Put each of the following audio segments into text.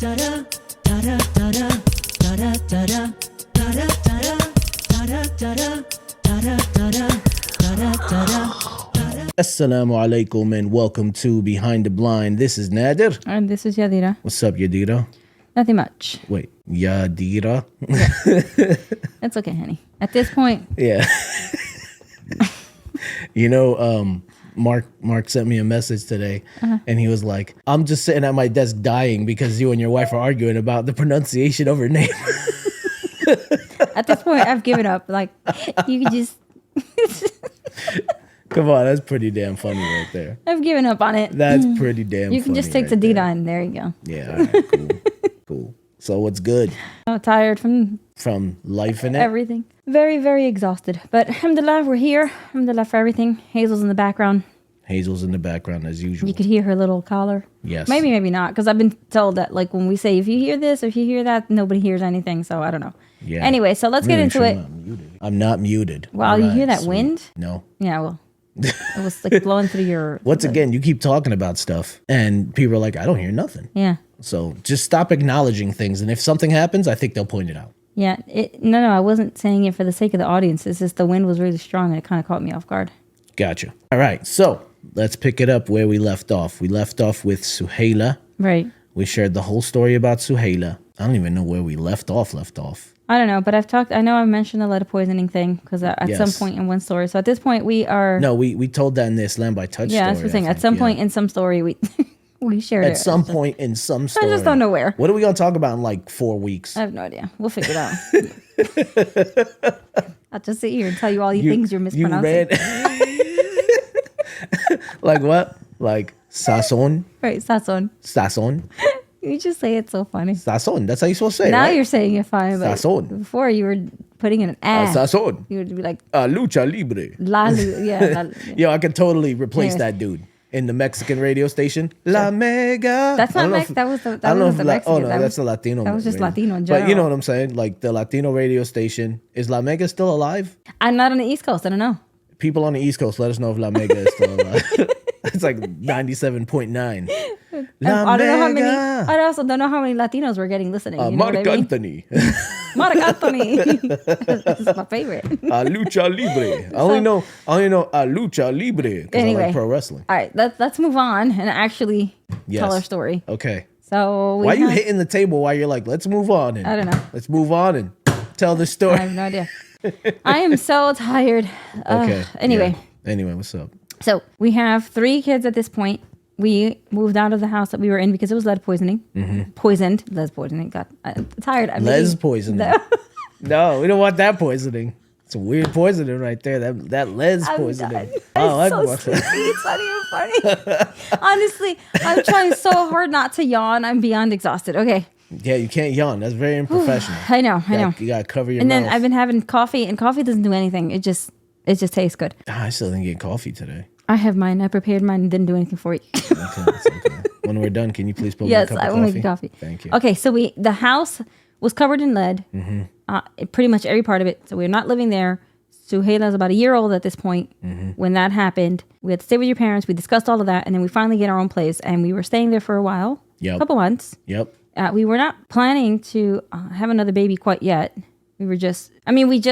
Assalamu alaikum and welcome to Behind the Blind. This is Nadir. And this is Yadira. What's up, Yadira? Nothing much. Wait, Yadira? Yeah. That's okay, honey. At this point. Yeah. Mark sent me a message today, and he was like, I'm just sitting at my desk dying because you and your wife are arguing about the pronunciation of her name. At this point, I've given up. Like, you can just... Come on, that's pretty damn funny right there. I've given up on it. That's pretty damn funny. You can just take right the there. D9. There you go. Yeah, all right, cool. Cool. So what's good? I'm tired from Life in it? everything. Very, very exhausted. But alhamdulillah, we're here. Alhamdulillah for everything. Hazel's in the background. Hazel's in the background as usual. You could hear her little collar. Yes. Maybe not. Because I've been told that, like, when we say, if you hear this or if you hear that, nobody hears anything. So I don't know. Yeah. Anyway, so let's get into it. I'm not muted. Wow, you hear that wind? No. Yeah, well, it was like blowing through your... Once again, you keep talking about stuff and people are like, I don't hear nothing. Yeah. So just stop acknowledging things. And if something happens, I think they'll point it out. Yeah. No, I wasn't saying it for the sake of the audience. It's just the wind was really strong and it kind of caught me off guard. Gotcha. All right. So let's pick it up where we left off. We left off with Sumayah. Right. We shared the whole story about Sumayah. I don't even know where we left off. I don't know, but I know I've mentioned the lead poisoning thing because at Yes. some point in one story. So at this point we are... No, we told that in the Islam by Touch story. Yeah, that's the thing. At some point in some story we shared it. At some point in some story. I just don't know where. What are we going to talk about in like 4 weeks? I have no idea. We'll figure it out. I'll just sit here and tell you all the things you're mispronouncing. Like what? Like sazon? Right, sazon. Sazon? You just say it so funny. Sazon. That's how you're supposed to say it, Now right? you're saying it fine, but Sazon. before you were putting in an ah. Sazon. You would be like Lucha Libre. yeah. Yo, I could totally replace Anyways. that dude in the Mexican radio station. La Mega. That's not Mexican. That was the Mexican. Oh no, that's the Latino. That was just radio. Latino in But you general. know what I'm saying? Like the Latino radio station. Is La Mega still alive? I'm not on the East Coast. I don't know. People on the East Coast, let us know if La Mega is still alive. It's like 97.9. La I don't know how many. Mega. I also don't know how many Latinos were getting listening. You know Mark what I mean? Anthony. Mark Anthony. This is my favorite. Lucha Libre. I only know Lucha Libre because I like pro wrestling. All right, let's move on and actually tell our story. Okay. So Why are you hitting the table while you're like, let's move on? And I don't know. Let's move on and tell the story. I have no idea. I am so tired. Okay. Anyway. Yeah. Anyway, what's up? So we have 3 kids at this point. We moved out of the house that we were in because it was lead poisoning. Poisoned. Lead poisoning. God, I'm tired. Lead poisoning. No, we don't want that poisoning. It's a weird poisoning right there. That lead's poisoning. It's so sleepy. It's not even funny. Honestly, I'm trying so hard not to yawn. I'm beyond exhausted. Okay. Yeah, you can't yawn. That's very unprofessional. I know. You gotta cover your and mouth. then I've been having coffee, and coffee doesn't do anything. It just tastes good. I still didn't get coffee today. I have mine. I prepared mine and didn't do anything for you. Okay. When we're done, can you please put me a cup of coffee? Yes, I will make you coffee. Thank you. Okay, so the house was covered in lead. Pretty much every part of it. So we're not living there. Suhayla's about a year old at this point when that happened. We had to stay with your parents. We discussed all of that, and then we finally get our own place, and we were staying there for a while, a couple months. Yep. We were not planning to have another baby quite yet. We just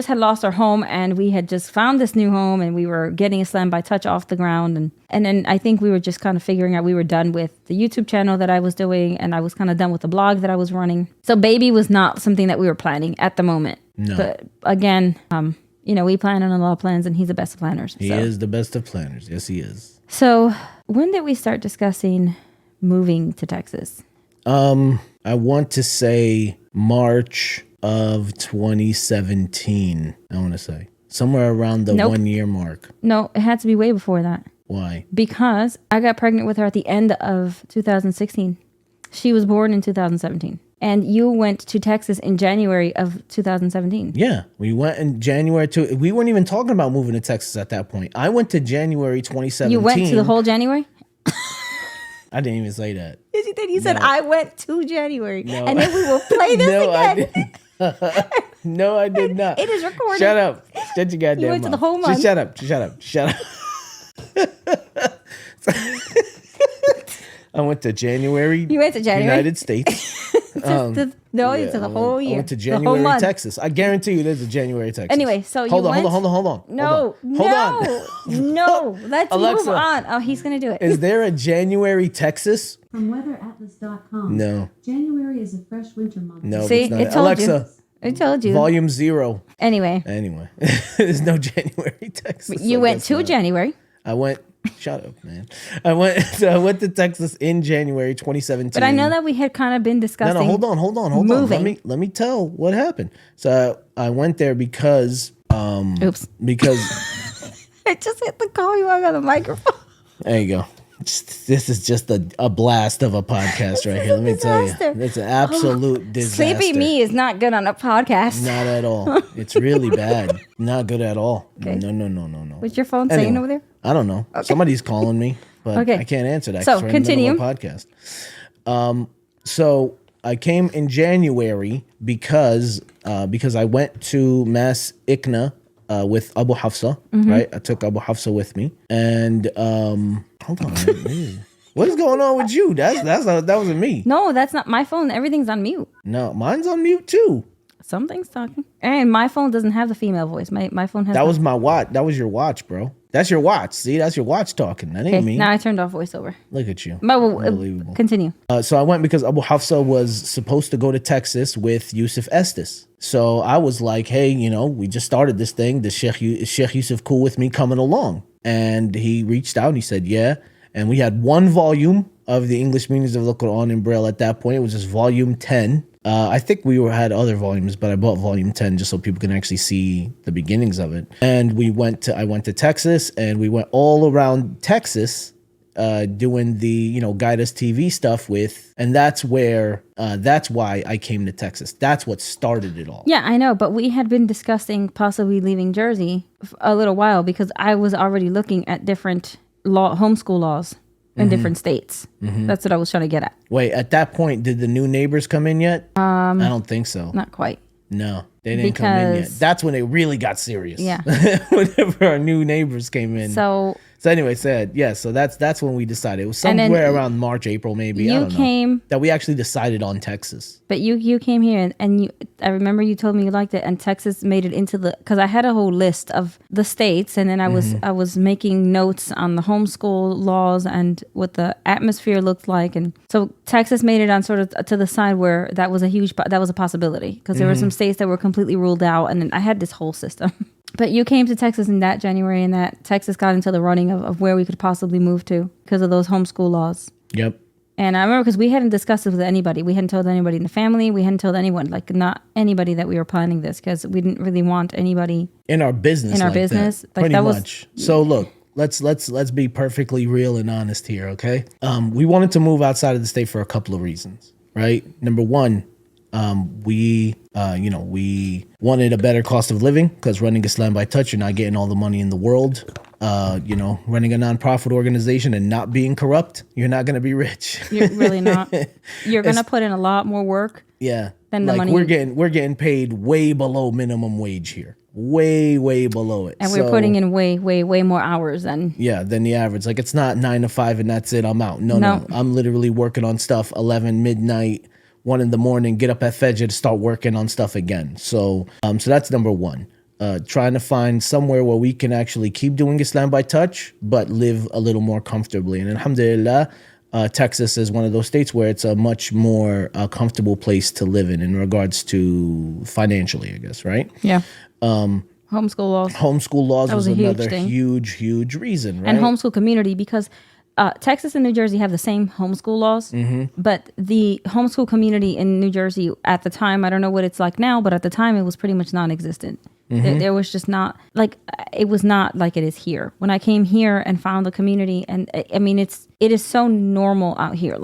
had lost our home and we had just found this new home and we were getting Islam by Touch off the ground. And then I think we were just kind of figuring out we were done with the YouTube channel that I was doing and I was kind of done with the blog that I was running. So baby was not something that we were planning at the moment. No. But again, we plan on a lot of plans and he's the best of planners. He is the best of planners. Yes, he is. So when did we start discussing moving to Texas? I want to say March of 2017. I want to say somewhere around the 1 year mark. No, it had to be way before that. Why? Because I got pregnant with her at the end of 2016. She was born in 2017. And you went to Texas in January of 2017. Yeah, we went in January we weren't even talking about moving to Texas at that point. I went to January 2017. You went to the whole January? I didn't even say that. Yes, you did. You said, I went to January. No. And then we will play this again. No, I did not. It is recorded. Shut up. Shut your goddamn You went mouth. to the whole month. Just shut up. Shut up. Shut up. I went to January. You went to January? United States. No, it's the whole year. I went to the whole January, month. Texas. I guarantee you there's a January, Texas. Anyway, so hold you on. No, Hold on. no. Let's Alexa, move on. Oh, he's gonna do it. Is there a January, Texas? From weatheratlas.com. No. January is a fresh winter month. No, See, it's not. it told Alexa, you. I told you. Volume 0. Anyway, There's no January, Texas. you went to January. I went. Shut up, man. I went to Texas in January 2017. But I know that we had kind of been discussing. No, hold on. Moving. Let me tell what happened. So I went there because Oops. Because I just hit the call you on the microphone. there you go. This is just a blast of a podcast right here. Let me tell you, it's an absolute disaster. Sleepy me is not good on a podcast. Not at all. It's really bad. Not good at all. Okay. No. What's your phone saying over there? I don't know. Okay. Somebody's calling me, but Okay. I can't answer that. So, 'cause we're in the middle continue. of a podcast. So I came in January because I went to Mass Ikna with Abu Hafsa, right? I took Abu Hafsa with me, and hold on, what is going on with you? That wasn't me. No, that's not my phone. Everything's on mute. No, mine's on mute too. Something's talking. And my phone doesn't have the female voice. My phone has. That was my watch. That was your watch, bro. That's your watch. See, that's your watch talking. That ain't Okay, me. now I turned off voiceover. Look at you. But Unbelievable. continue. So I went because Abu Hafsa was supposed to go to Texas with Yusuf Estes. So I was like, hey, we just started this thing. Does Sheikh Yusuf cool with me coming along? And he reached out and he said, yeah. And we had one volume of the English meanings of the Quran in Braille at that point. It was just volume 10. I think we had other volumes, but I bought volume 10 just so people can actually see the beginnings of it. And I went to Texas, and we went all around Texas doing the, Guide Us TV stuff with, and that's why I came to Texas. That's what started it all. Yeah, I know, but we had been discussing possibly leaving Jersey a little while because I was already looking at different homeschool laws in different states. That's what I was trying to get at. Wait, at that point, did the new neighbors come in yet? I don't think so. Not quite. No, they didn't come in yet. That's when it really got serious. Yeah. Whenever our new neighbors came in. So anyway, so that's when we decided. It was somewhere around March, April, maybe. I don't know. That we actually decided on Texas. But you came here and I remember you told me you liked it, and Texas made it into because I had a whole list of the states, and then I was making notes on the homeschool laws and what the atmosphere looked like, and so Texas made it on sort of to the side where that was a possibility because there were some states that were completely ruled out, and then I had this whole system. But you came to Texas in that January, and that Texas got into the running of where we could possibly move to because of those homeschool laws. Yep. And I remember because we hadn't discussed it with anybody. We hadn't told anybody in the family. We hadn't told anyone, like not anybody that we were planning this because we didn't really want anybody in our business. Pretty much. So look, let's be perfectly real and honest here, okay? We wanted to move outside of the state for a couple of reasons, right? Number one, we wanted a better cost of living because running Islam by Touch, you're not getting all the money in the world. Running a nonprofit organization and not being corrupt, you're not going to be rich. You're really not. You're going to put in a lot more work. Yeah. Than the money. We're getting paid way below minimum wage here. Way below it. And we're putting in way more hours than the average. Like it's not 9 to 5 and that's it. I'm out. No. I'm literally working on stuff 11 midnight, 1 in the morning, get up at Fajr to start working on stuff again. So that's number one. Trying to find somewhere where we can actually keep doing Islam by Touch, but live a little more comfortably. And alhamdulillah, Texas is one of those states where it's a much more comfortable place to live in regards to financially, I guess, right? Yeah. Homeschool laws. Homeschool laws was another huge huge reason, right? And homeschool community because Texas and New Jersey have the same homeschool laws, but the homeschool community in New Jersey at the time, I don't know what it's like now, but at the time it was pretty much non-existent. There was just not it was not like it is here. When I came here and found the community, and I mean, it is so normal out here.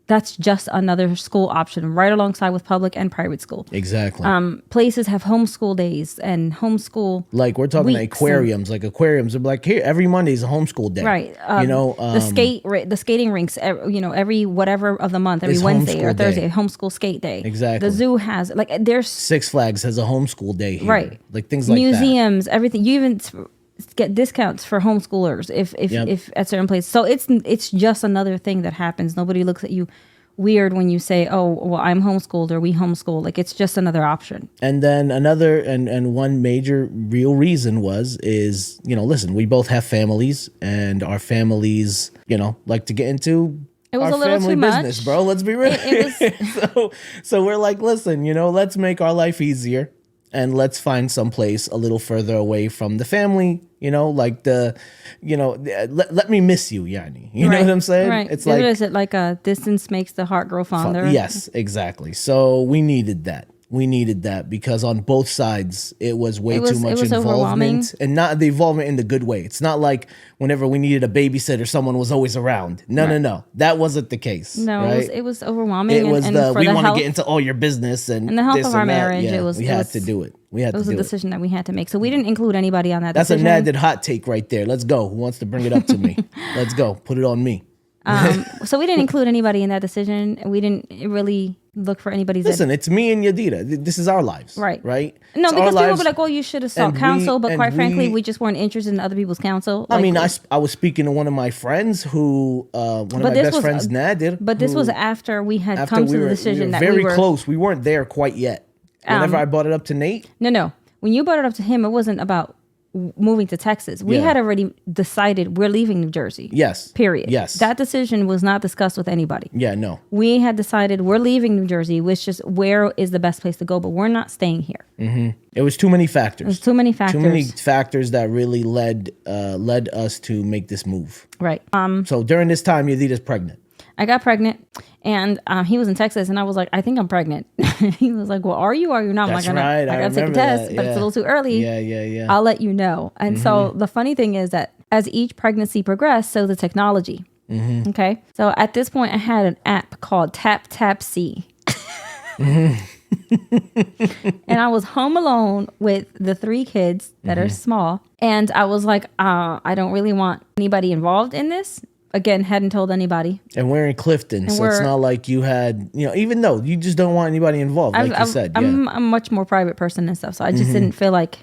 That's just another school option right alongside with public and private school. Exactly. Places have homeschool days and homeschool. Like we're talking aquariums. Aquariums are like here every Monday is a homeschool day. Right. The skating rinks. Every whatever of the month, every Wednesday or Thursday, homeschool skate day. Exactly. The zoo has there's Six Flags has a homeschool day here. Right. Things like museums, everything. You even get discounts for homeschoolers if at certain places. So it's just another thing that happens. Nobody looks at you weird when you say, oh, well, I'm homeschooled or we homeschool. Like, it's just another option. And then another and one major real reason is, listen, we both have families, and our families, like to get into It was our a little family too business, much. bro. Let's be real. It was So we're like, listen, let's make our life easier, and let's find some place a little further away from the family. Let me miss you, Yani. You know what I'm saying? Right. It's What like, is it? Like a distance makes the heart grow fonder. yes, exactly. So we needed that. We needed that because on both sides it was way too much overwhelming. involvement, and not the involvement in the good way. It's not like whenever we needed a babysitter, someone was always around. No. That wasn't the case. No, right? it was overwhelming. It was and the for we the want to health, get into all your business and the health this of our and that. marriage. Yeah, We had to do it. We had It was to a do it. decision that we had to make. So we didn't include anybody on that That's decision. a Nadir hot take right there. Let's go. Who wants to bring it up to me? Let's go. Put it on me. So we didn't include anybody in that decision. We didn't really look for anybody's Listen, it's me and Yadira. This is our lives. Right. Right? No, It's our because people lives. be like, "Oh, you should have sought and counsel," we- but and quite frankly, we- we just weren't interested in other people's counsel. I Like, mean, I was speaking to one of my friends who, one of my this best was- friends, Nadir. but this who- was after we had after come we to the were, decision we were that very we were close. We weren't there quite yet. Whenever I brought it up to Nate, No. When you brought it up to him, it wasn't about moving to Texas. We Yeah. had already decided we're leaving New Jersey. yes, Period. yes, That decision was not discussed with anybody. yeah, no, We had decided we're leaving New Jersey, which is where is the best place to go, but we're not staying here. it was too many factors. There's too many factors. Too many factors that really led us to make this move. Right. So during this time, Yadira's pregnant. I got pregnant, and he was in Texas, and I was like, I think I'm pregnant. He was like, well, are you or are you not? That's I'm like, right. I I gotta take a remember test, that, but it's yeah. a little too early. Yeah. I'll let you know. And so the funny thing is that as each pregnancy progressed, so the technology. Okay. So at this point, I had an app called Tap Tap See. And I was home alone with the 3 kids that are small. And I was like, I don't really want anybody involved in this. Again, hadn't told anybody. And we're in Clifton, so it's we're- not like you had, even though you just don't want anybody involved, like you said. I'm a much more private person and stuff. So I just didn't feel like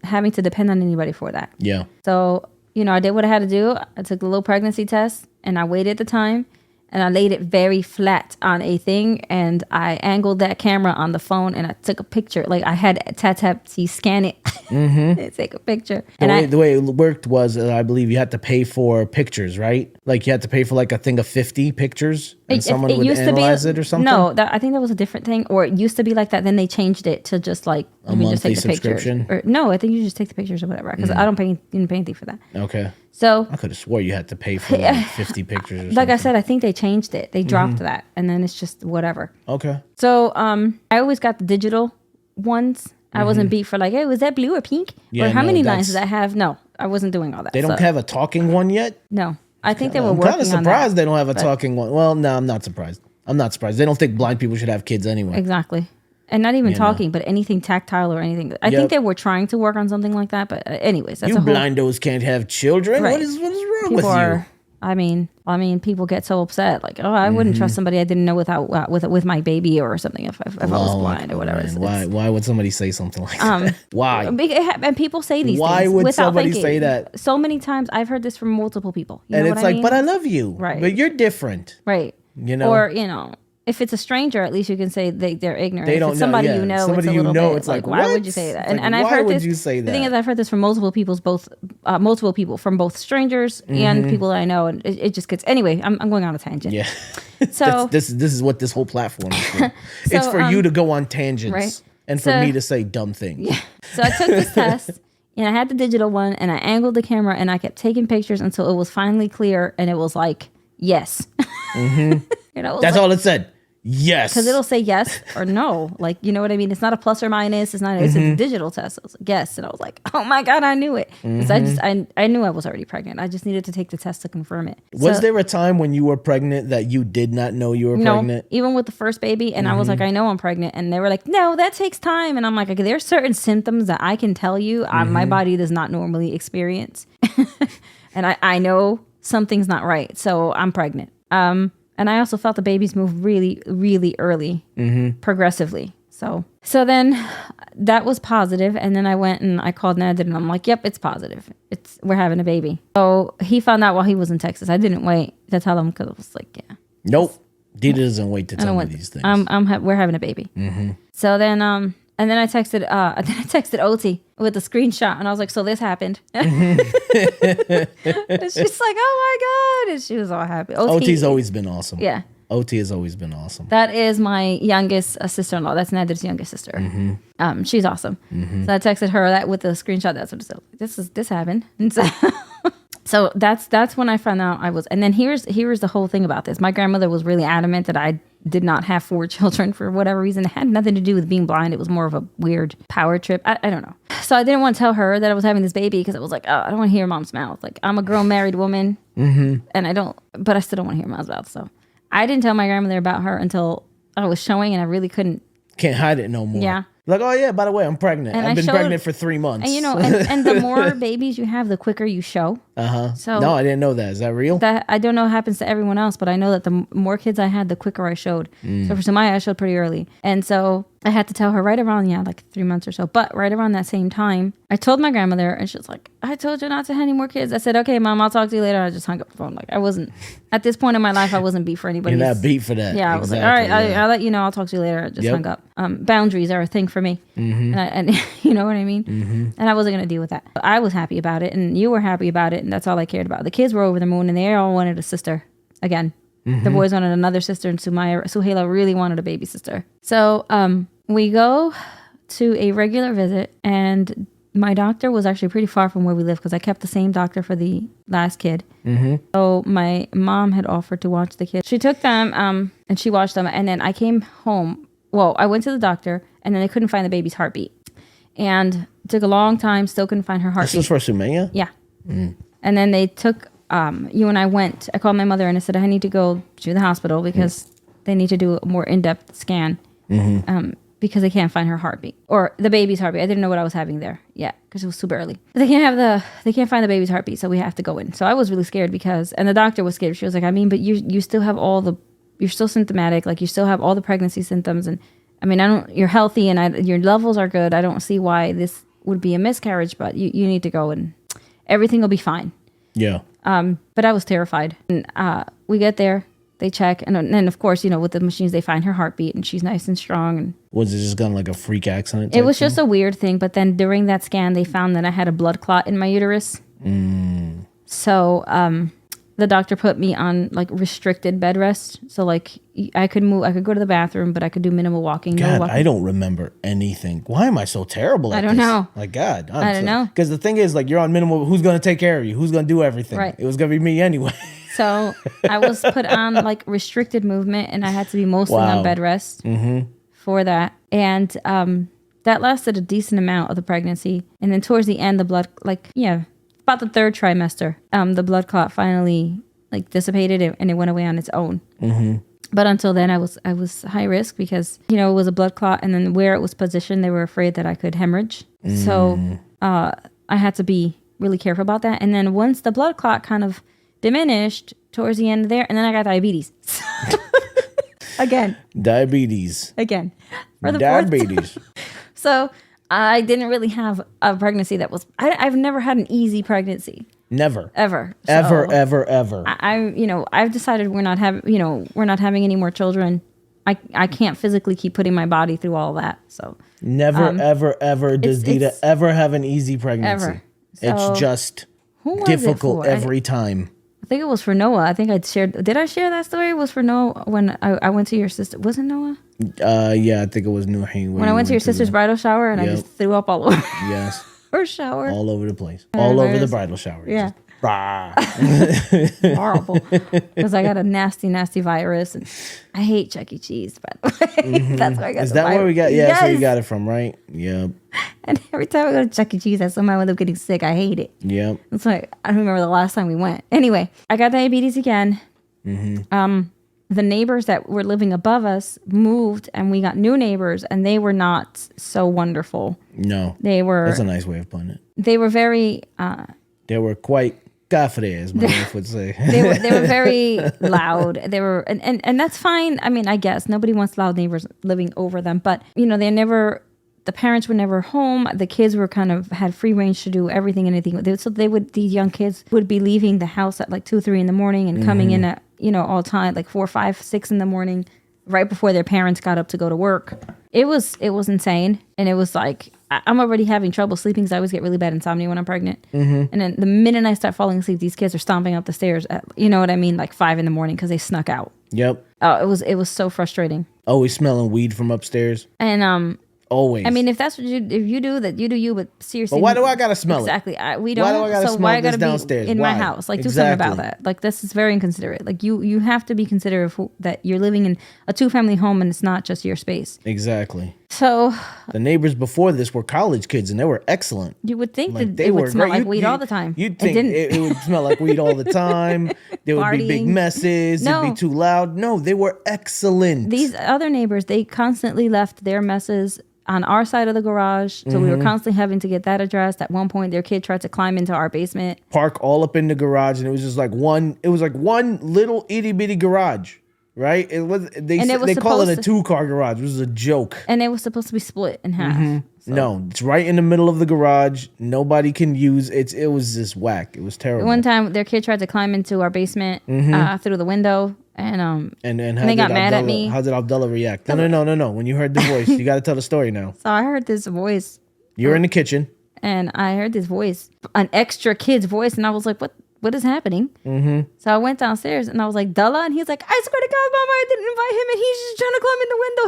having to depend on anybody for that. Yeah. So, I did what I had to do. I took the little pregnancy test and I waited the time and I laid it very flat on a thing and I angled that camera on the phone and I took a picture. Like I had tap scan it and take a picture. The way it worked was, I believe you had to pay for pictures, right? Like you had to pay for like a thing of 50 pictures and someone would analyze it or something? No, I think that was a different thing. Or it used to be like that. Then they changed it to just like, A monthly subscription? Or, no, I think you just take the pictures or whatever. Because I didn't pay anything for that. Okay. So I could have swore you had to pay for like 50 pictures or something. like I said, I think they changed it. They dropped that. And then it's just whatever. Okay. So I always got the digital ones. I wasn't beat for like, hey, was that blue or pink? Yeah, or how no, many lines does that's- that have? No, I wasn't doing all that. They don't have a talking one yet? No, I think they were I'm working kind of on surprised that. they don't have a talking one. Well, no, I'm not surprised. They don't think blind people should have kids anyway. Exactly. And not even talking, but anything tactile or anything. I Yep. think they were trying to work on something like that. But anyways, that's You a whole... blindos can't have children? Right. What is wrong People with are... you? I mean, people get so upset. Like, oh, I wouldn't trust somebody I didn't know with my baby or something if I was Oh, blind or whatever. man. Why would somebody say something like that? Why? And people say these Why things would without somebody thinking. say that? So many times I've heard this from multiple people. You And know it's what I like, mean? but I love you. Right. But you're different. Right. You know? Or, if it's a stranger, at least you can say they're ignorant. They If don't it's know, somebody yeah. you know, Somebody it's a you little know, bit it's like, why would what? you say that? It's like, And I've why heard would this. you say The thing that? is, I've heard this from multiple people, from both strangers and people that I know, and it just gets. Anyway, I'm going on a tangent. Yeah. So this is what this whole platform is for. It's So, for you to go on tangents right. and for So- me to say dumb things. Yeah. So I took this test and I had the digital one and I angled the camera and I kept taking pictures until it was finally clear and it was like, yes. That's all it said. Yes. Because it'll say yes or no. Like, you know what I mean? It's not a plus or minus. It's a digital test. I was like, yes. And I was like, oh my God, I knew it. Because I knew I was already pregnant. I just needed to take the test to confirm it. Was So- there a time when you were pregnant that you did not know you were No, pregnant? even with the first baby. And I was like, I know I'm pregnant. And they were like, no, that takes time. And I'm like, okay, there's certain symptoms that I can tell you my body does not normally experience. And I know something's not right. So I'm pregnant. And I also felt the babies move really, really early, progressively. So then that was positive. And then I went and I called Nadir and I'm like, yep, it's positive. We're having a baby. So he found out while he was in Texas. I didn't wait to tell him because I was like, yeah. Nope. Dita doesn't wait to tell me these things. We're having a baby. So then and then I texted OT with a screenshot, and I was like, so this happened. And she's like, oh my God. And she was all happy. OT's always been awesome. Yeah. OT has always been awesome. That is my youngest sister-in-law. That's Nadir's youngest sister. She's awesome. So I texted her that with the screenshot. That's what it said. This happened. And so that's when I found out I was. And then here's the whole thing about this. My grandmother was really adamant that I did not have 4 children for whatever reason. It had nothing to do with being blind. It was more of a weird power trip. I don't know. So I didn't want to tell her that I was having this baby because it was like, oh, I don't want to hear mom's mouth. Like, I'm a grown married woman, and but I still don't want to hear mom's mouth. So I didn't tell my grandmother about her until I was showing, and I really couldn't. Can't hide it no more. Yeah. Like, oh yeah, by the way, I'm pregnant. And I've been pregnant for 3 months. And and the more babies you have, the quicker you show. So no, I didn't know that. Is that real? That I don't know what happens to everyone else, but I know that the more kids I had, the quicker I showed. So for Sumayah, I showed pretty early. And so I had to tell her right around, like 3 months or so. But right around that same time, I told my grandmother, and she was like, I told you not to have any more kids. I said, okay, Mom, I'll talk to you later. I just hung up the phone. Like, I wasn't, at this point in my life, I wasn't beat for anybody. You're not beat for that. Yeah, I was like, all right, I'll let you know. I'll talk to you later. I just hung up. Boundaries are a thing for me. And you know what I mean? And I wasn't going to deal with that. But I was happy about it, and you were happy about it, and that's all I cared about. The kids were over the moon, and they all wanted a sister again. The boys wanted another sister, and Suhaila really wanted a baby sister. So we go to a regular visit, and my doctor was actually pretty far from where we live because I kept the same doctor for the last kid. So my mom had offered to watch the kids. She took them and she watched them, and then I came home. Well, I went to the doctor, and then they couldn't find the baby's heartbeat. And it took a long time, still couldn't find her heartbeat. This was for Sumayah? Yeah. And then they took, you and I went, I called my mother and I said, I need to go to the hospital because they need to do a more in-depth scan because they can't find her heartbeat or the baby's heartbeat. I didn't know what I was having there yet because it was super early. But they can't find the baby's heartbeat, so we have to go in. So I was really scared and the doctor was scared. She was like, I mean, but you still have you're still symptomatic, like you still have all the pregnancy symptoms, and I mean, you're healthy and your levels are good. I don't see why this would be a miscarriage, but you need to go and everything will be fine. Yeah. But I was terrified. And we get there, they check, and then of course, with the machines, they find her heartbeat, and she's nice and strong. And was it just kind of like a freak accident? It was just a weird thing. But then during that scan, they found that I had a blood clot in my uterus. So the doctor put me on like restricted bed rest. So like I could go to the bathroom, but I could do minimal walking. God, no walking. I don't remember anything. Why am I so terrible at this? I don't know. Like, God. I don't know. Because the thing is, like, you're on minimal. Who's going to take care of you? Who's going to do everything? Right. It was going to be me anyway. So I was put on like restricted movement, and I had to be mostly on bed rest for that. And that lasted a decent amount of the pregnancy. And then towards the end, the blood, about the 3rd trimester, the blood clot finally like dissipated and it went away on its own. But until then, I was high risk because it was a blood clot, and then where it was positioned, they were afraid that I could hemorrhage. So I had to be really careful about that. And then once the blood clot kind of diminished towards the end there, and then I got diabetes. Again. Diabetes. Again. For the diabetes. So I didn't really have a pregnancy that was. I've never had an easy pregnancy. Never. Ever. Ever, So ever. I've decided we're not having any more children. I can't physically keep putting my body through all that. So never, ever does Dita ever have an easy pregnancy. Ever. It's just difficult every time. I think it was for Noah. I think I'd shared. Did I share that story? It was for Noah when I went to your sister. Was it Noah? Yeah, I think it was Nuhi. When I went to your sister's bridal shower and I just threw up all over. Yes. Her shower. All over the place. All over the bridal shower. Yeah. Just, horrible. Because I got a nasty, nasty virus, and I hate Chuck E. Cheese. By the way, that's where I got. Is that where we got? Yeah, that's where you got it from, right? Yep. And every time I go to Chuck E. Cheese, I somehow end up getting sick. I hate it. Yep. It's like I don't remember the last time we went. Anyway, I got diabetes again. The neighbors that were living above us moved, and we got new neighbors, and they were not so wonderful. No, they were. That's a nice way of putting it. They were very. They were quite cafres, my wife would say. They were very loud. They were, and that's fine. I mean, I guess nobody wants loud neighbors living over them, but they never. The parents were never home. The kids were had free range to do everything and anything. So these young kids would be leaving the house at like 2, 3 in the morning and coming in at all the time, like 4, 5, 6 in the morning, right before their parents got up to go to work. It was insane. And it was like, I'm already having trouble sleeping because I always get really bad insomnia when I'm pregnant. And then the minute I start falling asleep, these kids are stomping up the stairs at, you know what I mean? Like 5 in the morning because they snuck out. Yep. It was so frustrating. Always smelling weed from upstairs. And always. I mean, if that's what you do, that you do you. But seriously, but why do I gotta smell exactly? it? We don't. Why do I gotta so smell why I this gotta downstairs? be in Why? my house? Like do something about that. Like this is very inconsiderate. Like you have to be considerate that you're living in a 2-family home and it's not just your space. Exactly. So the neighbors before this were college kids and they were excellent. You would think like, that they it would were smell great. like weed all the time. You'd think it would smell like weed all the time. There would be big Partying. messes. No. It'd be too loud. No, they were excellent. These other neighbors, they constantly left their messes on our side of the garage. So we were constantly having to get that addressed. At one point, their kid tried to climb into our basement. Park all up in the garage, and it was just like one little itty bitty garage, right? It was they call it a 2-car garage. It was a joke. And it was supposed to be split in half. So. No, it's right in the middle of the garage. Nobody can use it. It was just whack. It was terrible. One time, their kid tried to climb into our basement through the window, and they got mad at me. How did Abdullah react? No. When you heard the voice, you got to tell the story now. So I heard this voice. You're in the kitchen, and I heard this voice, an extra kid's voice, and I was like, what is happening? So I went downstairs and I was like, Dullah, and he's like, I swear to God, Mama, I didn't invite him, and he's just trying to climb in the window.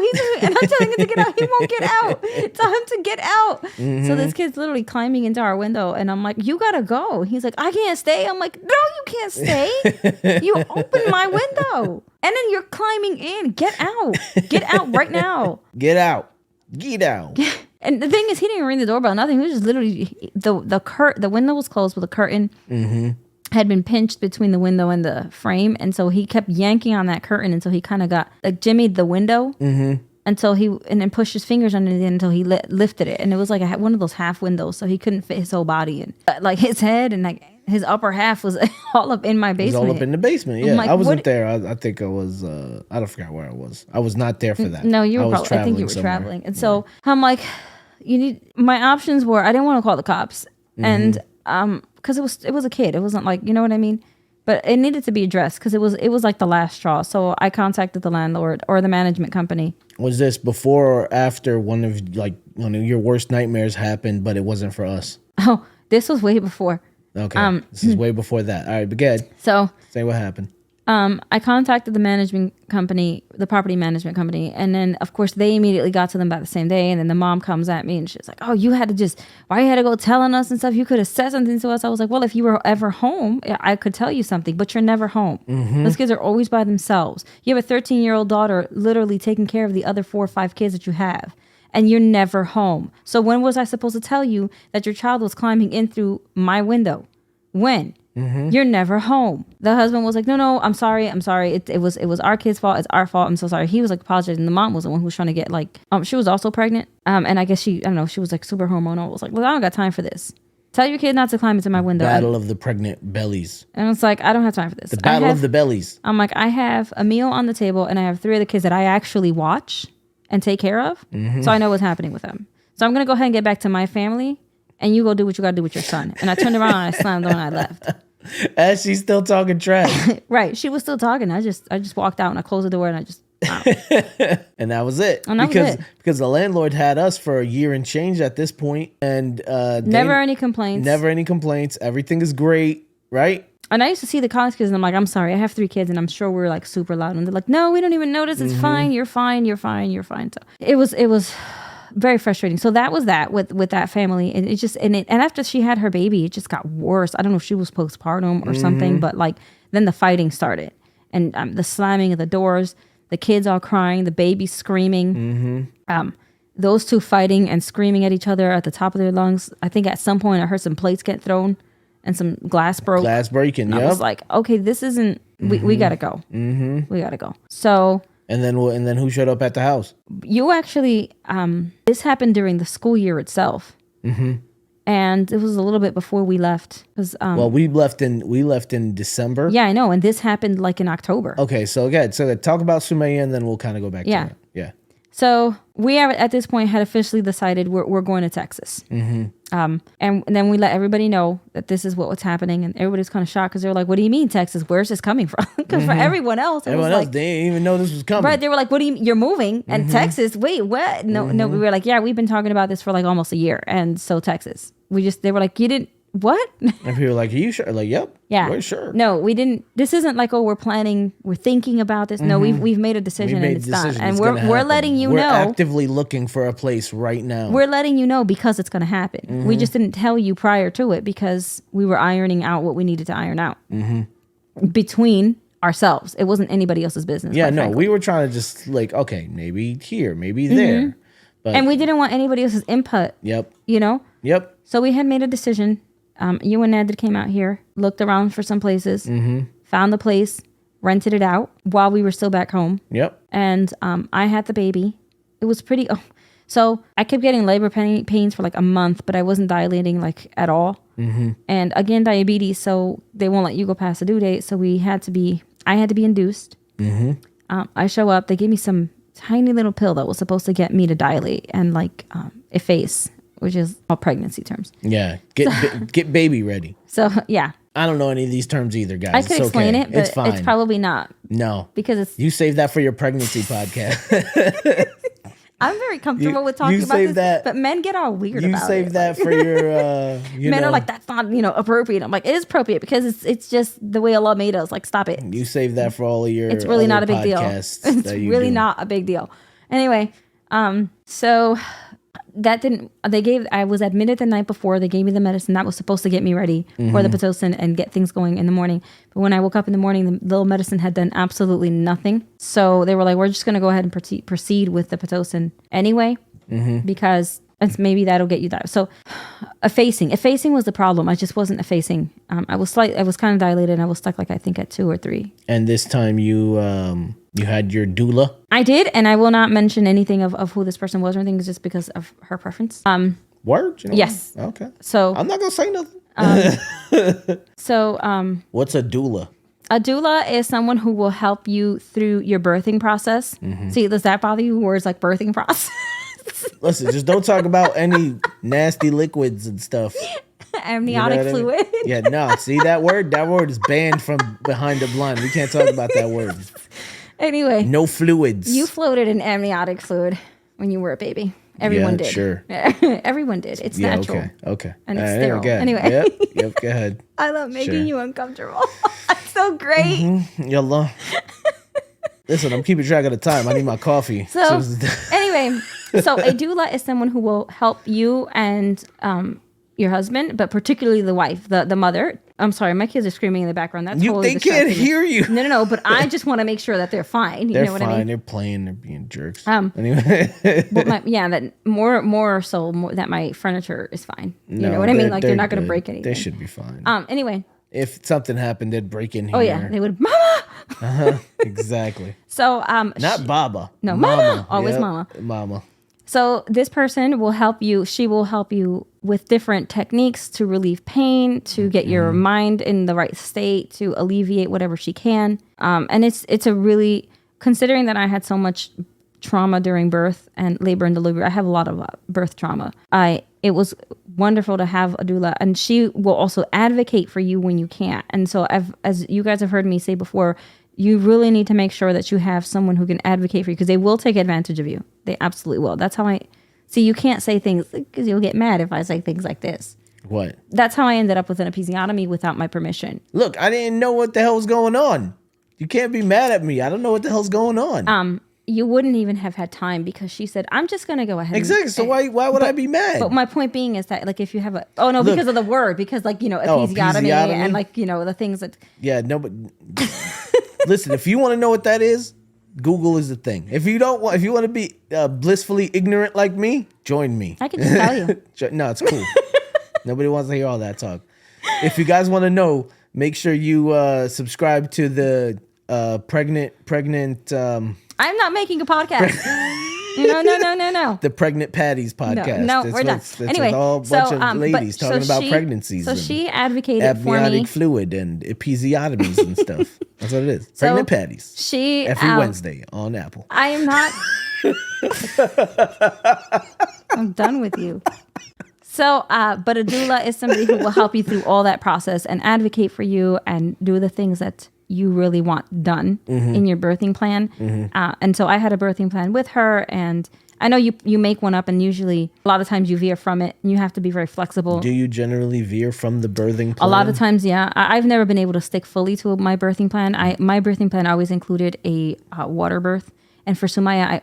And I'm telling him to get out. He won't get out. Tell him to get out. So this kid's literally climbing into our window, and I'm like, you gotta go. He's like, I can't stay. I'm like, no, you can't stay. You opened my window, and then you're climbing in. Get out. Get out right now. Get out. Get out. And the thing is, he didn't ring the doorbell, nothing. He was just literally the window was closed with a curtain. Had been pinched between the window and the frame, and so he kept yanking on that curtain until he kind of got like jimmied the window until and then pushed his fingers underneath it until he lifted it, and it was like one of those half windows, so he couldn't fit his whole body in, like his head and like his upper half was all up in my basement. It was all up in the basement. Yeah, like, I wasn't there. I think I was. I don't forget where I was. I was not there for that. No, you were probably. I think you were traveling, and so I'm like, my options were I didn't want to call the cops, and because it was a kid. It wasn't like, you know what I mean? But it needed to be addressed because it was like the last straw. So I contacted the landlord or the management company. Was this before or after one of your worst nightmares happened, but it wasn't for us? Oh, this was way before. Okay. This is way before that. All right, but good. So say what happened. I contacted the management company, the property management company, and then of course they immediately got to them by the same day. And then the mom comes at me and she's like, "Oh, why you had to go telling us and stuff? You could have said something to us." I was like, "Well, if you were ever home, I could tell you something, but you're never home. Those kids are always by themselves. You have a 13-year-old daughter literally taking care of the other 4 or 5 kids that you have, and you're never home. So when was I supposed to tell you that your child was climbing in through my window? When?" You're never home. The husband was like, no, I'm sorry. It was our kid's fault. It's our fault. I'm so sorry. He was like apologizing. The mom was the one who was trying to get she was also pregnant. And I guess she was like super hormonal. I was like, well, I don't got time for this. Tell your kid not to climb into my window. Battle of the pregnant bellies. And it's like, I don't have time for this. The battle of the bellies. I'm like, I have a meal on the table and I have 3 of the kids that I actually watch and take care of. So I know what's happening with them. So I'm going to go ahead and get back to my family. And you go do what you got to do with your son. And I turned around and I slammed the door and I left. As she's still talking trash. Right. She was still talking. I just walked out and I closed the door and I just... And that was it. Because the landlord had us for a year and change at this point. And never any complaints. Never any complaints. Everything is great. Right? And I used to see the college kids and I'm like, I'm sorry. I have 3 kids and I'm sure we're like super loud. And they're like, no, we don't even notice. It's fine. You're fine. You're fine. You're fine. So it was very frustrating. So that was that with that family, and it just and after she had her baby, it just got worse. I don't know if she was postpartum or something, but like then the fighting started, and the slamming of the doors, the kids all crying, the baby screaming, those 2 fighting and screaming at each other at the top of their lungs. I think at some point I heard some plates get thrown and some glass broke. Glass breaking. I was like, okay, this isn't. We gotta go. We gotta go. So. And then who showed up at the house? You actually, this happened during the school year itself, and it was a little bit before we left. Well, we left in December. Yeah, I know, and this happened like in October. Okay, so talk about Sumayah, and then we'll kind of go back. To that. Yeah. So we at this point had officially decided we're going to Texas. And then we let everybody know that this is what was happening, and everybody's kind of shocked because they're like, "What do you mean Texas? Where's this coming from?" Because for everyone else, Everyone else, they didn't even know this was coming. right? They were like, "What do you? You're moving and Texas? Wait, what? No, no." We were like, "Yeah, we've been talking about this for like almost a year, and so Texas." They were like, "You didn't what?" And people were like, "Are you sure?" Like, "Yep, Yeah, we're sure." No, we didn't. This isn't like, "Oh, we're planning, we're thinking about this." No, we've made a decision and it's done, and we're letting you know. We're actively looking for a place right now. We're letting you know because it's going to happen. We just didn't tell you prior to it because we were ironing out what we needed to iron out between ourselves. It wasn't anybody else's business. Yeah, quite no, frankly. we were trying to just like, okay, maybe here, maybe there, but And we didn't want anybody else's input. Yep. Yep. So we had made a decision. You and Nadir came out here, looked around for some places, found the place, rented it out while we were still back home. Yep. And I had the baby. It was pretty. So I kept getting labor pains for like a month, but I wasn't dilating like at all. And again, diabetes, so they won't let you go past the due date. So I had to be induced. I show up. They gave me some tiny little pill that was supposed to get me to dilate and like efface, which is all pregnancy terms. Yeah. Get baby ready. So yeah. I don't know any of these terms either, guys. I could explain it, but it's fine. it's probably not. No. Because it's... You save that for your pregnancy podcast. I'm very comfortable with talking about this, that, but men get all weird about it. You save that for your, men are like, that's not, appropriate. I'm like, it is appropriate because it's just the way Allah made us. Like, stop it. You save that for all of your It's really not a big deal. It's really not a big deal. Anyway, so that didn't, I was admitted the night before. They gave me the medicine that was supposed to get me ready for the Pitocin and get things going in the morning. But when I woke up in the morning, the little medicine had done absolutely nothing. So they were like, we're just going to go ahead and proceed with the Pitocin anyway, because maybe that'll get you that. So effacing was the problem. I just wasn't effacing. I was kind of dilated and I was stuck like, I think at 2 or 3. And this time you had your doula? I did, and I will not mention anything of who this person was or anything, just because of her preference. Word? Yes. Okay. So I'm not gonna say nothing. What's a doula? A doula is someone who will help you through your birthing process. See, does that bother you? Words like birthing process. Listen, just don't talk about any nasty liquids and stuff. Amniotic fluid. Yeah, no. See that word? That word is banned from behind the blind. We can't talk about that word. Anyway. No fluids. You floated in amniotic fluid when you were a baby. Everyone did. Sure. Everyone did. It's natural. Okay. And it's sterile. Okay. Anyway. Yep, go ahead. I love making you uncomfortable. It's so great. Yallah. Listen, I'm keeping track of the time. I need my coffee. So anyway, so a doula is someone who will help you and your husband, but particularly the wife, the mother. I'm sorry, my kids are screaming in the background. That's totally they can't hear you. No, but I just want to make sure that they're fine. You they're know what fine. I mean? They're playing. They're being jerks. Anyway, but that more so that my furniture is fine. You know what I mean? Like they're not going to break anything. They should be fine. Anyway, if something happened, they'd break in here. Oh yeah, they would, Mama. Exactly. So not Baba. No, Mama. Always Mama. Mama. So this person will help you. She will help you with different techniques to relieve pain, to get your mind in the right state, to alleviate whatever she can. And it's a really, considering that I had so much trauma during birth and labor and delivery, I have a lot of birth trauma. It was wonderful to have a doula, and she will also advocate for you when you can't. And so as you guys have heard me say before, you really need to make sure that you have someone who can advocate for you, because they will take advantage of you. They absolutely will. That's how you can't say things, because you'll get mad if I say things like this. What? That's how I ended up with an episiotomy without my permission. Look, I didn't know what the hell was going on. You can't be mad at me. I don't know what the hell's going on. You wouldn't even have had time, because she said, I'm just going to go ahead. Exactly. So why would I be mad? But my point being is that, like, if you have because of the word, because episiotomy and the things that. Yeah, no, but listen, if you want to know what that is, Google is the thing. If you want to be blissfully ignorant like me, join me. I can just tell you. No, it's cool. Nobody wants to hear all that talk. If you guys want to know, make sure you subscribe to the pregnant. I'm not making a podcast. No. The Pregnant Patties podcast. No, we're done. Anyway, a whole bunch of ladies talking about pregnancies. So she advocated for me. Amniotic fluid and episiotomies and stuff. That's what it is. Pregnant Patties. She every Wednesday on Apple. I am not. I'm done with you. So, but a doula is somebody who will help you through all that process and advocate for you and do the things that you really want done in your birthing plan. And so I had a birthing plan with her, and I know you make one up, and usually a lot of times you veer from it, and you have to be very flexible. Do you generally veer from the birthing plan? A lot of times, yeah. I've never been able to stick fully to my birthing plan. My birthing plan always included a water birth, and for Sumayah,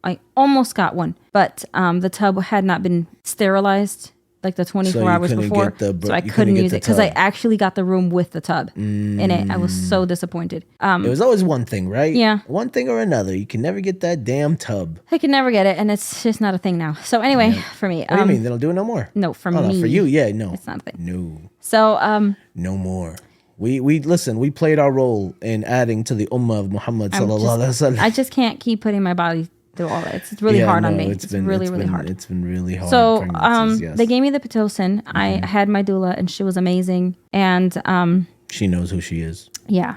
I almost got one, but the tub had not been sterilized like the 24 hours before, so I couldn't use it because I actually got the room with the tub in it. I was so disappointed. It was always one thing, right? Yeah. One thing or another. You can never get that damn tub. I could never get it, and it's just not a thing now. So anyway, for me. What do you mean? They don't do it no more? No, for me. No, for you, yeah, no. It's not a thing. No. So, no more. We listen, we played our role in adding to the ummah of Muhammad sallallahu alaihi wasallam. I just can't keep putting my body through all that. It's really hard on me. It's really hard. It's been really hard. So yes. they gave me the Pitocin. I had my doula, and she was amazing. And she knows who she is. Yeah,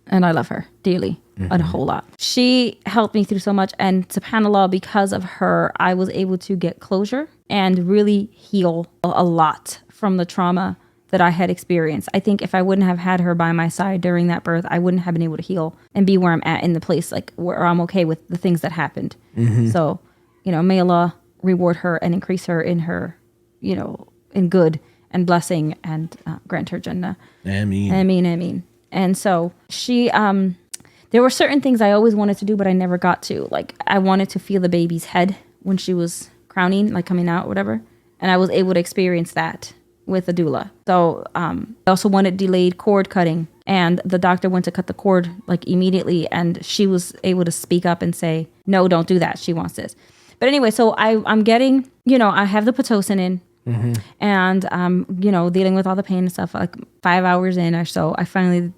and I love her dearly, a whole lot. She helped me through so much, and subhanAllah, because of her, I was able to get closure and really heal a lot from the trauma that I had experienced. I think if I wouldn't have had her by my side during that birth, I wouldn't have been able to heal and be where I'm at in the place, like where I'm okay with the things that happened. So, may Allah reward her and increase her in her, in good and blessing, and grant her Jannah. Ameen. Ameen, ameen. And so she, there were certain things I always wanted to do, but I never got to. Like, I wanted to feel the baby's head when she was crowning, like coming out, whatever. And I was able to experience that with a doula. So I also wanted delayed cord cutting, and the doctor went to cut the cord like immediately, and she was able to speak up and say, no, don't do that. She wants this. But anyway, so I'm getting, I have the Pitocin in, and dealing with all the pain and stuff. Like 5 hours in or so, I finally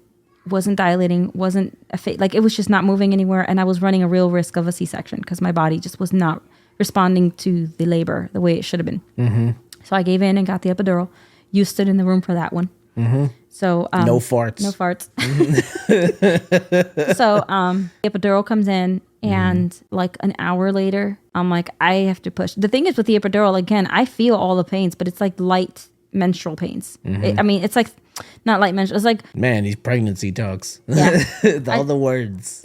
wasn't dilating, it was just not moving anywhere, and I was running a real risk of a C-section because my body just was not responding to the labor the way it should have been. So I gave in and got the epidural. You stood in the room for that one. So no farts. No farts. So the epidural comes in, and like an hour later, I'm like, I have to push. The thing is with the epidural, again, I feel all the pains, but it's like light menstrual pains. It's like not light menstrual. It's like, man, these pregnancy talks. Yeah. All the words.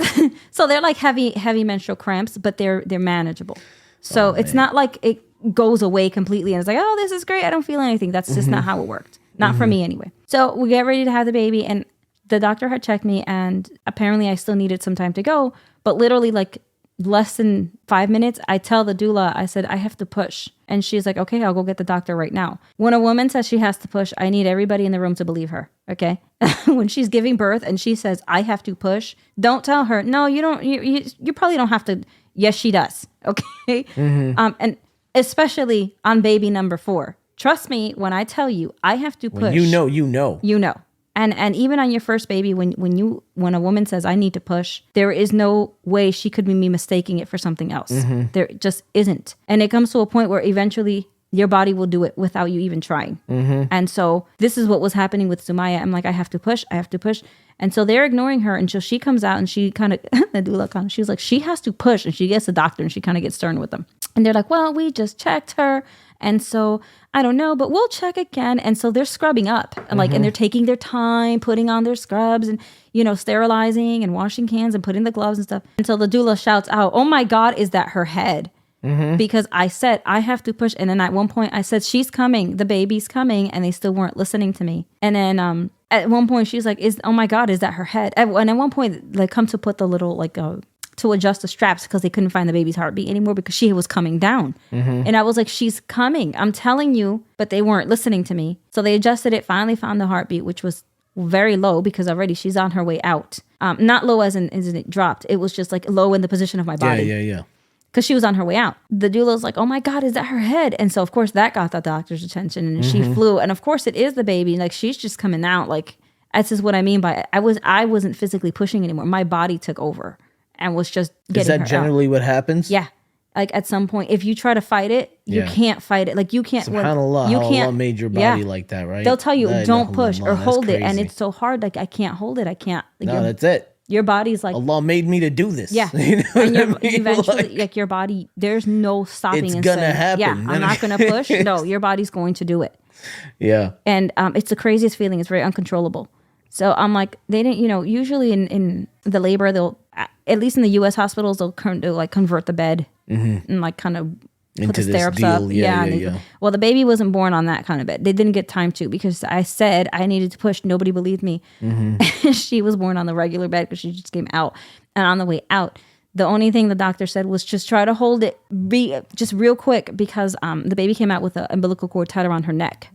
So they're like heavy menstrual cramps, but they're manageable. So it's not like it goes away completely and it's like, oh, this is great, I don't feel anything. That's just not how it worked. Not for me anyway. So we get ready to have the baby, and the doctor had checked me, and apparently I still needed some time to go, but literally like less than 5 minutes, I tell the doula, I said, I have to push. And she's like, okay, I'll go get the doctor right now. When a woman says she has to push, I need everybody in the room to believe her. Okay. When she's giving birth and she says, I have to push, don't tell her, no, you don't, you probably don't have to. Yes, she does. Okay. And especially on baby number 4. Trust me when I tell you, I have to push. When you know. You know. And even on your first baby, when a woman says, I need to push, there is no way she could be mistaking it for something else. There just isn't. And it comes to a point where eventually your body will do it without you even trying. And so this is what was happening with Sumayah. I'm like, I have to push. And so they're ignoring her until she comes out, and she kind of, the doula, she was like, she has to push. And she gets the doctor, and she kind of gets stern with them. And they're like, well, we just checked her. And so I don't know, but we'll check again. And so they're scrubbing up, and and they're taking their time, putting on their scrubs and, sterilizing and washing hands and putting the gloves and stuff. Until the doula shouts out, oh my God, is that her head? Because I said, I have to push. And then at one point I said, she's coming, the baby's coming. And they still weren't listening to me. And then at one point she's like, oh my God, is that her head? And at one point they come to put the little to adjust the straps because they couldn't find the baby's heartbeat anymore because she was coming down. And I was like, she's coming. I'm telling you, but they weren't listening to me. So they adjusted it, finally found the heartbeat, which was very low because already she's on her way out. Not low as in it dropped. It was just like low in the position of my body. Yeah. Because she was on her way out. The doula was like, oh my God, is that her head? And so of course that got the doctor's attention, and she flew. And of course it is the baby. Like, she's just coming out. Like, that's just what I mean by I wasn't physically pushing anymore. My body took over and was just getting her out. Is that generally what happens? Yeah. Like, at some point, if you try to fight it, you can't fight it. Like, you can't. SubhanAllah, you how Allah made your body like that, right? They'll tell you, La don't ilaha push illallah, or hold that's it. And crazy. it's so hard. Like, I can't hold it. I can't. Like, No, that's it. your body's like, Allah made me to do this. yeah. You know And what I mean? eventually, like your body, there's no stopping It's and gonna saying, happen. yeah, I'm not going to push. No, your body's going to do it. Yeah. And it's the craziest feeling. It's very uncontrollable. So I'm like, they didn't, usually in the labor, they'll, at least in the U.S. hospitals, they'll like convert the bed and like kind of put Into the this stirrups deal. up. Yeah, and yeah. Well, the baby wasn't born on that kind of bed. They didn't get time to because I said I needed to push. Nobody believed me. She was born on the regular bed because she just came out. And on the way out, the only thing the doctor said was just try to hold it just real quick because the baby came out with an umbilical cord tied around her neck.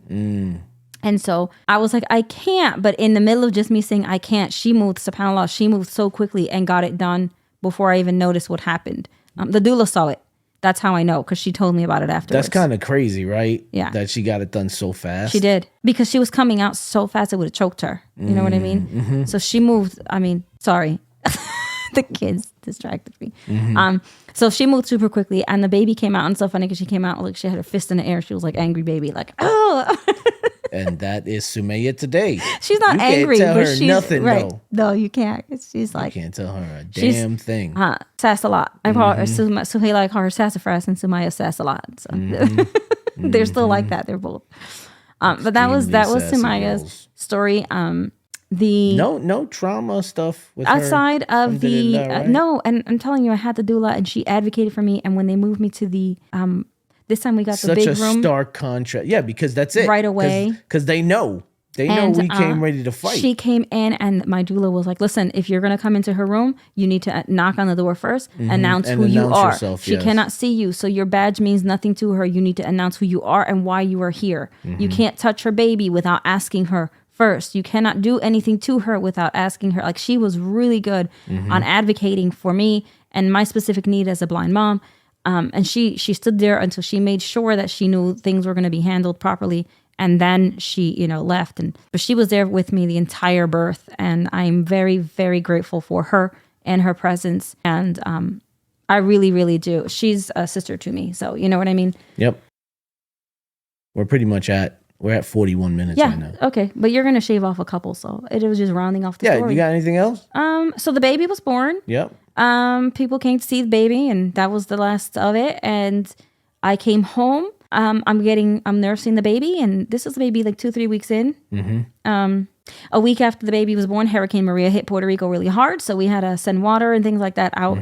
And so I was like, I can't. But in the middle of just me saying I can't, she moved, subhanAllah, she moved so quickly and got it done before I even noticed what happened. The doula saw it. That's how I know, because she told me about it afterwards. That's kind of crazy, right? Yeah. That she got it done so fast. She did. Because she was coming out so fast, it would have choked her. You know what I mean? So she moved, sorry. The kids distracted me. So she moved super quickly, and the baby came out, and it's so funny because she came out like she had her fist in the air. She was like angry baby, like, oh. And that is Sumayah today. She's not you angry, can't tell but her she's nothing right. though. No, you can't. She's like, You can't tell her a damn thing. sass a lot. I call her Suhaila, I call her sassafras, and Sumayah sass a lot. So they're still like that. They're both. But that was sassy Sumayah's girls. story. The No trauma stuff with outside her. of the Alhamdulillah, right? no, and I'm telling you, I had the doula, and she advocated for me. And when they moved me to the this time we got the Such big a room stark contrast. Yeah, because that's it. right away. Because they know. They know And, we came ready to fight. She came in, and my doula was like, listen, if you're going to come into her room, you need to knock on the door first, announce And who you announce are. yourself, She yes. cannot see you, so your badge means nothing to her. You need to announce who you are and why you are here. You can't touch her baby without asking her first. You cannot do anything to her without asking her. Like, she was really good on advocating for me and my specific need as a blind mom. And she stood there until she made sure that she knew things were going to be handled properly. And then she, left. But she was there with me the entire birth. And I'm very, very grateful for her and her presence. And I really, really do. She's a sister to me. So, you know what I mean? Yep. We're at 41 minutes right now. Okay. But you're going to shave off a couple. So it was just rounding off the story. You got anything else? So the baby was born. Yep. People came to see the baby, and that was the last of it. And I came home. I'm nursing the baby, and this was the baby like 2-3 weeks in. A week after the baby was born, Hurricane Maria hit Puerto Rico really hard. So we had to send water and things like that out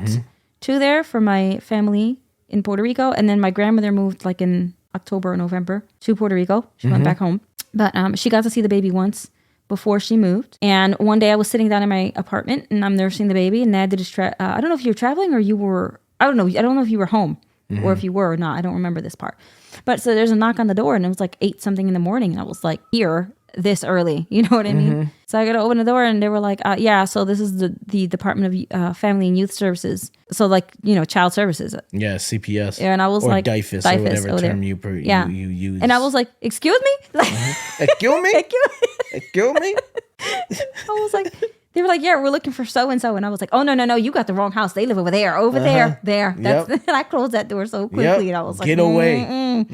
to there for my family in Puerto Rico. And then my grandmother moved like in October or November to Puerto Rico. She went back home, but she got to see the baby once before she moved. And one day I was sitting down in my apartment, and I'm nursing the baby, and Nadir is I don't know if you were traveling or you were, I don't know if you were home or if you were or not. I don't remember this part. But so there's a knock on the door, and it was like 8 something in the morning, and I was like, here this early, you know what I mean? So I got to open the door, and they were like, so this is the Department of Family and Youth Services. So like, child services. Yeah, CPS. Yeah, and I was or like, DIFUS or whatever term you use. And I was like, excuse me? Excuse me? Excuse me? I was like, they were like, yeah, we're looking for so-and-so. And I was like, oh, no, you got the wrong house. They live over there, there. That's and I closed that door so quickly. And I was like, get away.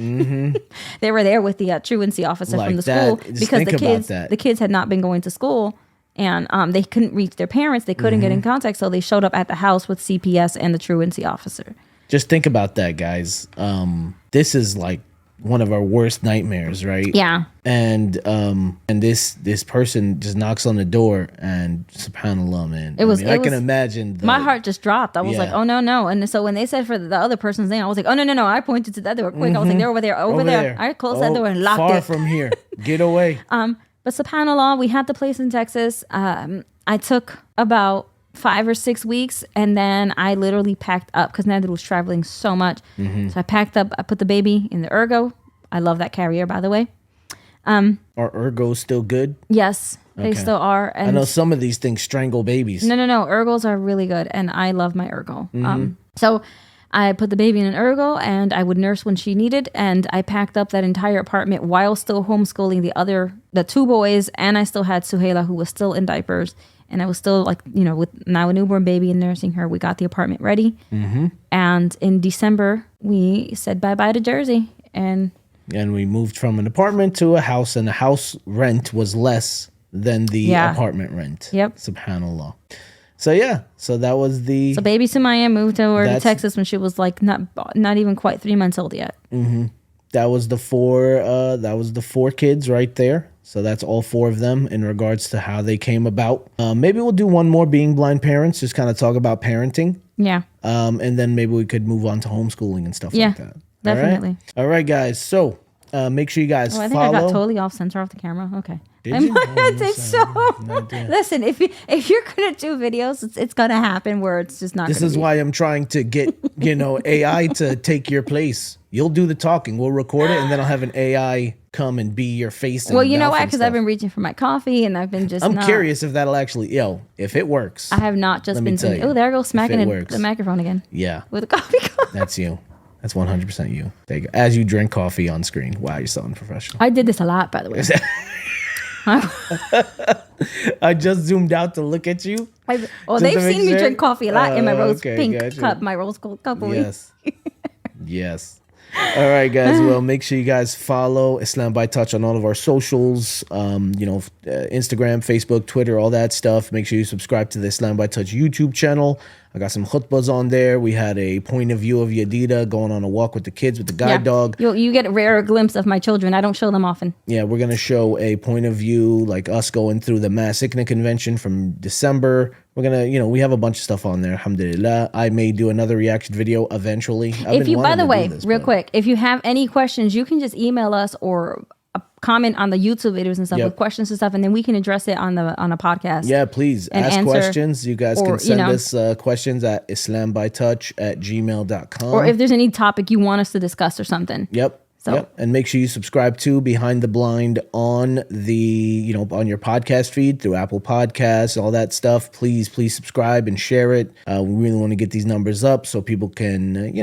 They were there with the truancy officer Like from the that. school Just because think the kids had not been going to school, and they couldn't reach their parents. They couldn't get in contact. So they showed up at the house with CPS and the truancy officer. Just think about that, guys. This is like one of our worst nightmares, right? Yeah. And this person just knocks on the door, and subhanallah, man. I can imagine. My heart just dropped. I was like, oh no. And so when they said for the other person's name, I was like, oh no. I pointed to that door quick. I was like, they're over there. I closed that door and locked far it. from here. Get away. But subhanallah, we had the place in Texas. I took about 5 or 6 weeks, and then I literally packed up because Nadir was traveling so much. So I packed up. I put the baby in the Ergo. I love that carrier, by the way. Are Ergos still good? Yes, they still are. And I know some of these things strangle babies. No. Ergos are really good, and I love my Ergo. So I put the baby in an Ergo, and I would nurse when she needed, and I packed up that entire apartment while still homeschooling the 2 boys, and I still had Suhaila, who was still in diapers, and I was still like, with now a newborn baby and nursing her. We got the apartment ready, and in December we said bye-bye to Jersey, and we moved from an apartment to a house, and the house rent was less than the apartment rent. Yep. Subhanallah. So yeah, so that was the So baby Sumayah moved over to That's- Texas when she was like not even quite 3 months old yet. that was the four kids right there. So that's all four of them in regards to how they came about. Maybe we'll do one more being blind parents, just kind of talk about parenting. Yeah. And then maybe we could move on to homeschooling and stuff Yeah, like that. definitely. All right, guys. So make sure you guys Oh, I think follow. I got totally off center off the camera. Okay. Did you? I think so. Listen, if you're gonna do videos, it's gonna happen where it's just not. This gonna is be. why I'm trying to get, AI to take your place. You'll do the talking. We'll record it, and then I'll have an AI come and be your face. And Well, you know mouth why? and Because I've stuff. been reaching for my coffee, and I've been just. I'm not, curious if that'll actually, if it works. I have not just Let me been. tell you, Oh, there I go, smacking it it works. the microphone again Yeah, with a coffee cup. that's you. That's 100% you. There you go. As you drink coffee on screen. Wow, you're so unprofessional. I did this a lot, by the way. I just zoomed out to look at you. Well, Just they've to make seen me sure? drink coffee a lot in my rose Okay, pink gotcha. cup, my rose gold cup. Yes. Yes. All right, guys. Well, make sure you guys follow Islam by Touch on all of our socials. Instagram, Facebook, Twitter, all that stuff. Make sure you subscribe to the Islam by Touch YouTube channel. I got some khutbahs on there. We had a point of view of Yadira going on a walk with the kids with the guide dog. You get a rare glimpse of my children. I don't show them often. Yeah, we're gonna show a point of view like us going through the Mass ICNA convention from December. We're gonna, we have a bunch of stuff on there. Alhamdulillah. I may do another reaction video eventually. If you, by the way, real quick, if you have any questions, you can just email us or comment on the YouTube videos and stuff with questions and stuff, and then we can address it on a podcast. Yeah, please and ask answer, questions. You guys or, can send you know, us questions at islambytouch@gmail.com. or if there's any topic you want us to discuss or something. Yep. So- Yep. And make sure you subscribe to Behind the Blind on the, on your podcast feed through Apple Podcasts, all that stuff. Please subscribe and share it. We really want to get these numbers up so people can,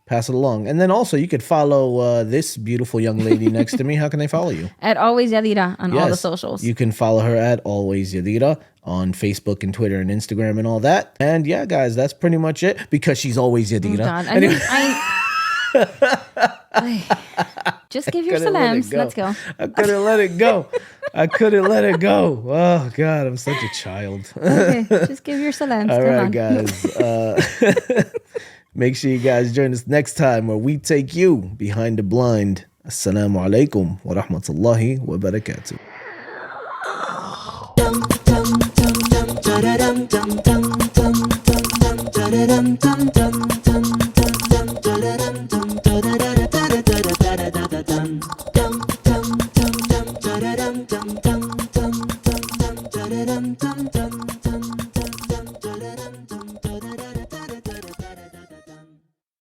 pass it along. And then also you could follow this beautiful young lady next to me. How can they follow you? At Always Yadira on all the Yes, socials. You can follow her at Always Yadira on Facebook and Twitter and Instagram and all that. And yeah, guys, that's pretty much it because she's always Yadira. Oh, God. Anyway. Just give your couldn't let it salams. go. Let's go. I couldn't let it go. I couldn't let it go. Oh God, I'm such a child. Okay, just give your salams. All Come right, on. guys. Make sure you guys join us next time where we take you behind the blind. Assalamu alaikum wa rahmatullahi wa barakatuh. Dun